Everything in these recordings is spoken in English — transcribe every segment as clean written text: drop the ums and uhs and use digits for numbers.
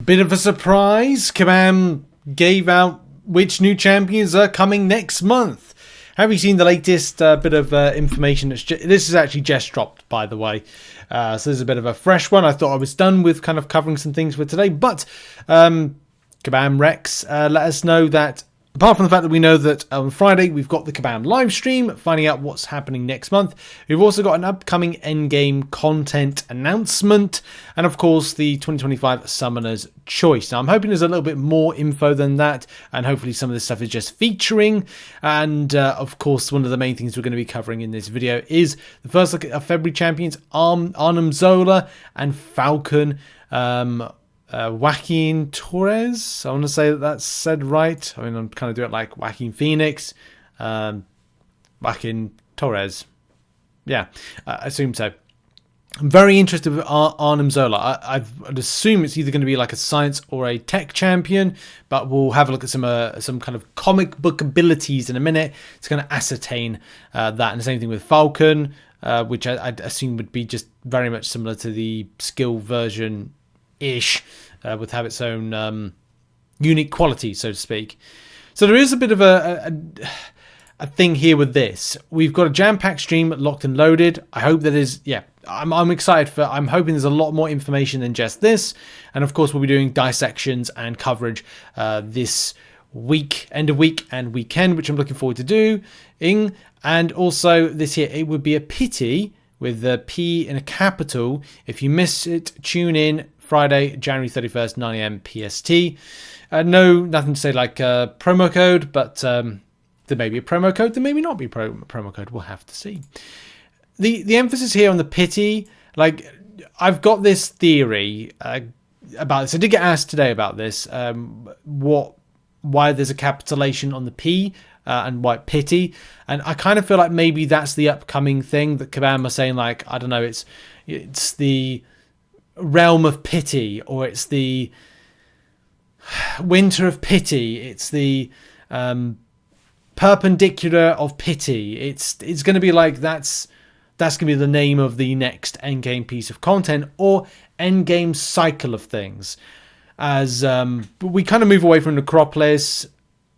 Bit of a surprise, Kabam gave out which new champions are coming next month. Have you seen the latest bit of information? This is actually just dropped, by the way. So this is a bit of a fresh one. I thought I was done with kind of covering some things for today. But Kabam Rex let us know that, apart from the fact that we know that on Friday we've got the Kabam live stream, finding out what's happening next month. We've also got an upcoming endgame content announcement, and of course the 2025 Summoner's Choice. Now I'm hoping there's a little bit more info than that, and hopefully some of this stuff is just featuring. And of course, one of the main things we're going to be covering in this video is the first look at February champions, Arnim Zola and Falcon Joaquin Torres. I want to say that that's said right. I mean, I'm kind of doing it like Joaquin Phoenix, Joaquin Torres. Yeah, I assume so. I'm very interested with Arnim Zola. I'd assume it's either going to be like a science or a tech champion, but we'll have a look at some kind of comic book abilities in a minute. It's going to ascertain that. And the same thing with Falcon, which I'd assume would be just very much similar to the skill version ish, would have its own unique quality, so to speak. So there is a bit of a thing here with this. We've got a jam-packed stream locked and loaded. I hope that is, yeah, I'm excited for, I'm hoping there's a lot more information than just this. And of course we'll be doing dissections and coverage this week, end of week and weekend, which I'm looking forward to doing. And also this here, it would be a pity, with the P in a capital, if you miss it, tune in Friday, January 31st, 9 AM PST. No, nothing to say like promo code, but there may be a promo code, there may not be promo code. We'll have to see. The emphasis here on the pity, like I've got this theory about this. I did get asked today about this, why there's a capitulation on the P and why pity. And I kind of feel like maybe that's the upcoming thing that Kabam are saying, like, I don't know, it's the realm of pity, or it's the winter of pity, it's the perpendicular of pity. It's going to be like that's going to be the name of the next endgame piece of content, or endgame cycle of things, as we kind of move away from Necropolis.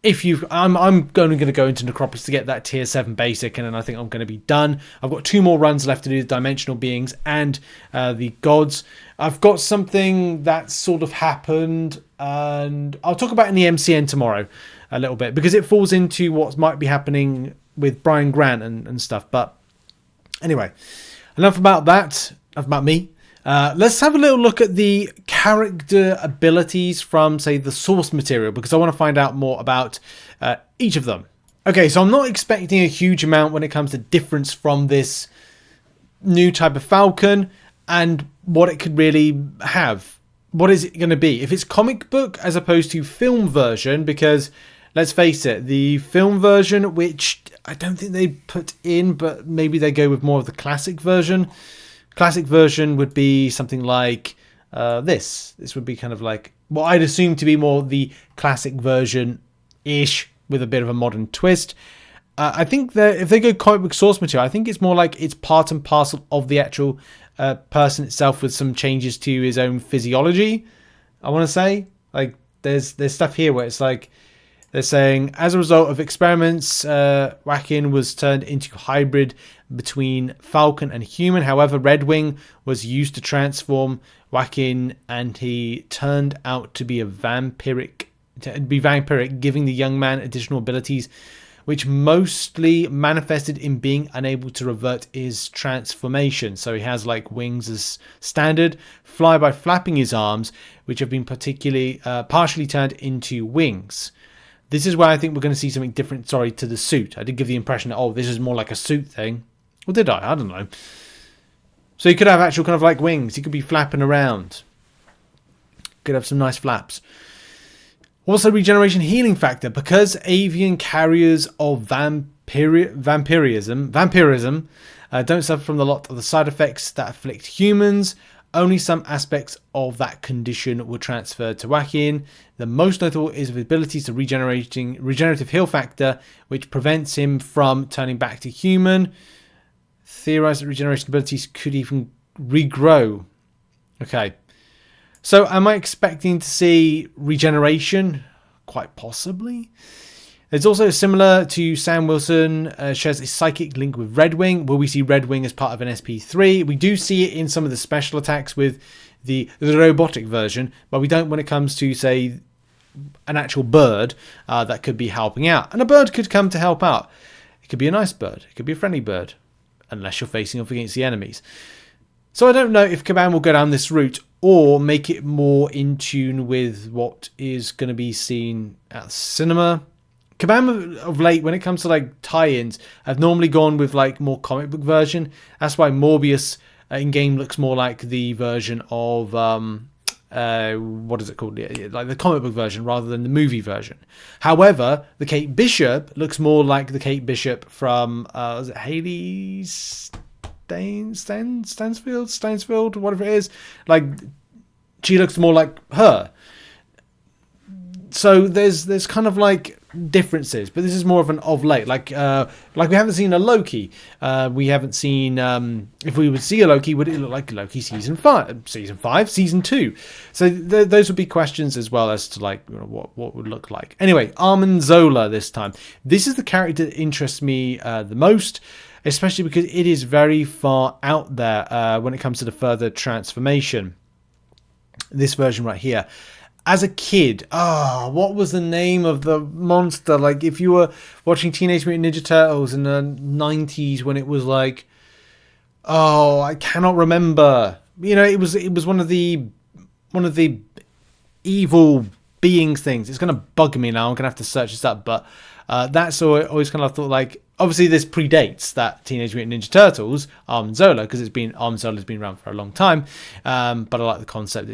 I'm going to go into Necropolis to get that tier 7 basic, and then I think I'm going to be done. I've got 2 more runs left to do, the dimensional beings and the gods. I've got something that sort of happened, and I'll talk about it in the MCN tomorrow a little bit, because it falls into what might be happening with Brian Grant and stuff. But anyway, enough about that, enough about me. Let's have a little look at the character abilities from, say, the source material, because I want to find out more about each of them. Okay, so I'm not expecting a huge amount when it comes to difference from this new type of Falcon and what it could really have. What is it going to be? If it's comic book as opposed to film version, because let's face it, the film version, which I don't think they put in, but maybe they go with more of the classic version. Classic version would be something like this. This would be kind of like what I'd assume to be more the classic version-ish with a bit of a modern twist. I think that if they go comic book source material, I think it's more like it's part and parcel of the actual person itself, with some changes to his own physiology. I want to say, like, there's stuff here where it's like they're saying, as a result of experiments, Joaquin was turned into a hybrid between Falcon and human. However, Redwing was used to transform Joaquin, and he turned out to be vampiric, giving the young man additional abilities, which mostly manifested in being unable to revert his transformation. So he has like wings as standard, fly by flapping his arms, which have been partially turned into wings. This is where I think we're going to see something different, to the suit. I did give the impression that, this is more like a suit thing. Or did I? I don't know. So he could have actual kind of like wings. He could be flapping around. Could have some nice flaps. Also, regeneration healing factor. Because avian carriers of vampirism don't suffer from a lot of the side effects that afflict humans, only some aspects of that condition were transferred to Joaquin. The most notable is the ability to regenerative heal factor, which prevents him from turning back to human. Theorized that regeneration abilities could even regrow. Okay. So am I expecting to see regeneration? Quite possibly. It's also similar to Sam Wilson, shares a psychic link with Redwing. Will we see Redwing as part of an SP3? We do see it in some of the special attacks with the robotic version, but we don't when it comes to, say, an actual bird that could be helping out. And a bird could come to help out. It could be a nice bird. It could be a friendly bird, unless you're facing off against the enemies. So I don't know if Kabam will go down this route or make it more in tune with what is going to be seen at the cinema. Kabam of late, when it comes to like tie-ins, I've normally gone with like more comic book version. That's why Morbius in game looks more like the version of what is it called? Like the comic book version rather than the movie version. However, the Kate Bishop looks more like the Kate Bishop from was it Haley Stansfield, whatever it is. Like she looks more like her. So there's kind of like differences, but this is more of an of late. Like we haven't seen a Loki. We haven't seen if we would see a Loki, would it look like Loki season 5, season 2? So those would be questions as well as to like what would look like. Anyway, Arnim Zola this time. This is the character that interests me the most, especially because it is very far out there when it comes to the further transformation. This version right here. As a kid, what was the name of the monster? Like, if you were watching Teenage Mutant Ninja Turtles in the 90s when it was like, I cannot remember. You know, it was one of the evil beings things. It's going to bug me now. I'm going to have to search this up. But that's always kind of thought like, obviously this predates that Teenage Mutant Ninja Turtles, Arnim Zola, because Arnim Zola has been around for a long time. But I like the concept.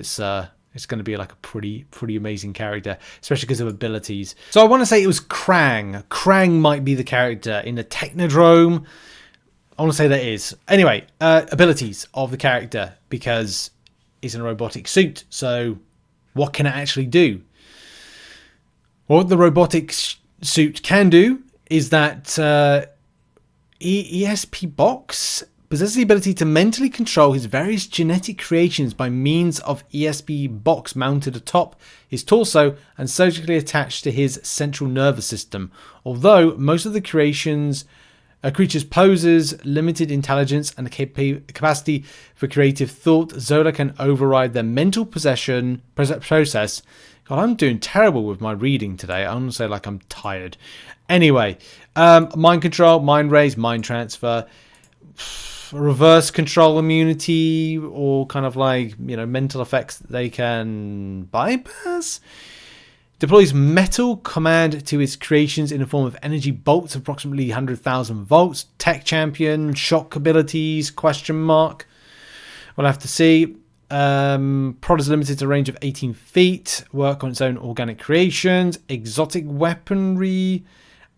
It's going to be like a pretty amazing character, especially because of abilities. So I want to say it was Krang. Krang might be the character in the Technodrome. I want to say that is. Anyway, abilities of the character, because it's in a robotic suit. So what can it actually do? What the robotic suit can do is that ESP Box possesses the ability to mentally control his various genetic creations by means of ESP Box mounted atop his torso and surgically attached to his central nervous system. Although most of the creatures poses limited intelligence and the capacity for creative thought, Zola can override their mental process. God, I'm doing terrible with my reading today. I'm going to say like I'm tired. Anyway, mind control, mind raise, mind transfer, reverse control immunity, or kind of like, mental effects that they can bypass. Deploys metal command to his creations in the form of energy bolts of approximately 100,000 volts. Tech champion, shock abilities, ? We'll have to see. Prod is limited to a range of 18 feet. Work on its own organic creations. Exotic weaponry.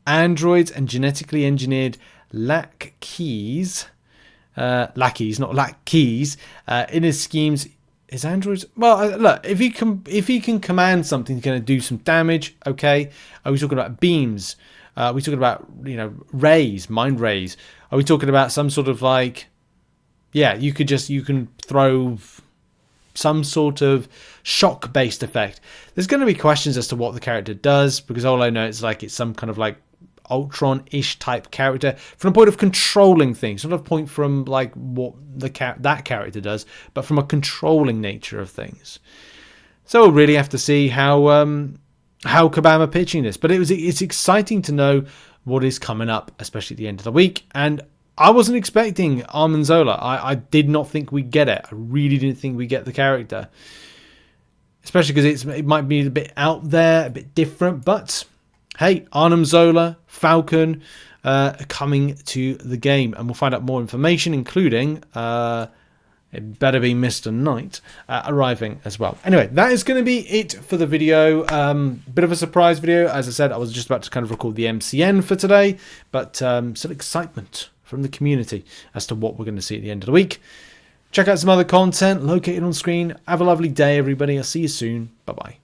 Androids and genetically engineered lackeys, not lackeys, in his schemes. His androids, well, look, if he can command something, he's going to do some damage. Okay, are we talking about beams? Are we talking about rays, mind rays? Are we talking about some sort of like, you can throw some sort of shock based effect? There's going to be questions as to what the character does, because all I know is like it's some kind of like Ultron-ish type character from a point of controlling things, not a point from like what that character does, but from a controlling nature of things. So we'll really have to see how Kabam are pitching this. But it's exciting to know what is coming up, especially at the end of the week. And I wasn't expecting Arnim Zola. I did not think we'd get it. I really didn't think we'd get the character, especially because it might be a bit out there, a bit different, but hey, Arnim Zola, Falcon, coming to the game. And we'll find out more information, including, it better be Mr. Knight, arriving as well. Anyway, that is going to be it for the video. Bit of a surprise video. As I said, I was just about to kind of record the MCN for today, but still excitement from the community as to what we're going to see at the end of the week. Check out some other content located on screen. Have a lovely day, everybody. I'll see you soon. Bye-bye.